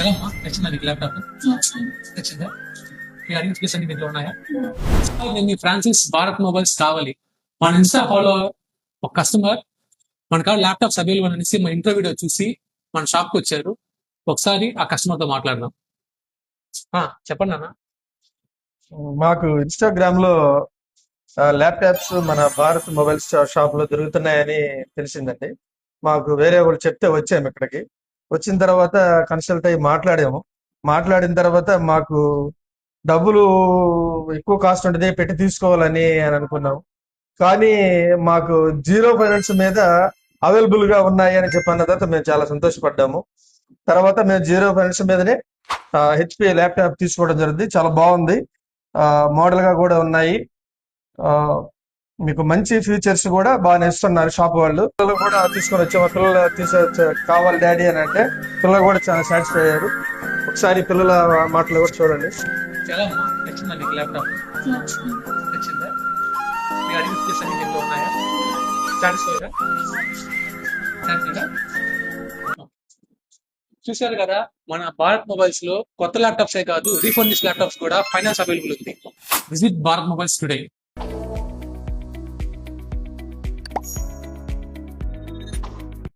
ఎలా అమ్మా నచ్చిందా నీకు ల్యాప్టాప్? నచ్చిందా? మీ అడిగిన స్పేస్ అన్ని దీంట్లో ఉన్నాయా? నేను మీ ఫ్రాన్సిస్ భారత్ మొబైల్స్ కావాలి. మన ఇన్స్టా ఫాలో ఒక కస్టమర్ మన కాడ ల్యాప్టాప్స్ అవైలబుల్ అనేసి మన ఇంట్రో వీడియో చూసి మన షాప్కి వచ్చారు. ఒకసారి ఆ కస్టమర్తో మాట్లాడదాం. చెప్పండి అన్న. మాకు ఇన్స్టాగ్రామ్ లో ల్యాప్టాప్స్ మన భారత్ మొబైల్ షాప్ లో దొరుకుతున్నాయని తెలిసిందండి. మాకు వేరే వాళ్ళు చెప్తే వచ్చాము ఇక్కడికి. వచ్చిన తర్వాత కన్సల్ట్ అయ్యి మాట్లాడిన తర్వాత మాకు డబ్బులు ఎక్కువ కాస్ట్ ఉంటుంది, పెట్టి తీసుకోవాలని అని అనుకున్నాం. కానీ మాకు జీరో ఫైనాన్స్ మీద అవైలబుల్ గా ఉన్నాయి అని చెప్పన్న తర్వాత మేము చాలా సంతోషపడ్డాము. తర్వాత మేము జీరో ఫైనాన్స్ మీదనే హెచ్పి ల్యాప్టాప్ తీసుకోవడం జరిగింది. చాలా బాగుంది, మోడల్ గా కూడా ఉన్నాయి. ఆ, మీకు మంచి ఫీచర్స్ కూడా బాగా ఇస్తున్నారు షాప్ వాళ్ళు. పిల్లలు కూడా తీసుకొని వచ్చాము. పిల్లలు కావాలి డాడీ అని అంటే పిల్లలు కూడా చాలా సాటిస్ఫై అయ్యారు. ఒకసారి పిల్లల మాటలు కూడా చూడండి. ఎలా అమ్మా నచ్చిందా నీకు ల్యాప్టాప్? నచ్చిందా? మీ అడిగిన స్పేస్ అన్ని దీంట్లో ఉన్నాయా? సాటిస్ఫైడా? చూశారు కదా, మన భారత్ మొబైల్స్ లో కొత్త ల్యాప్టాప్స్ కాదు, రీఫర్నిష్ ల్యాప్టాప్స్ కూడా ఫైనాన్స్ అవైలబుల్ ఉంది. Visit Bharat mobiles today.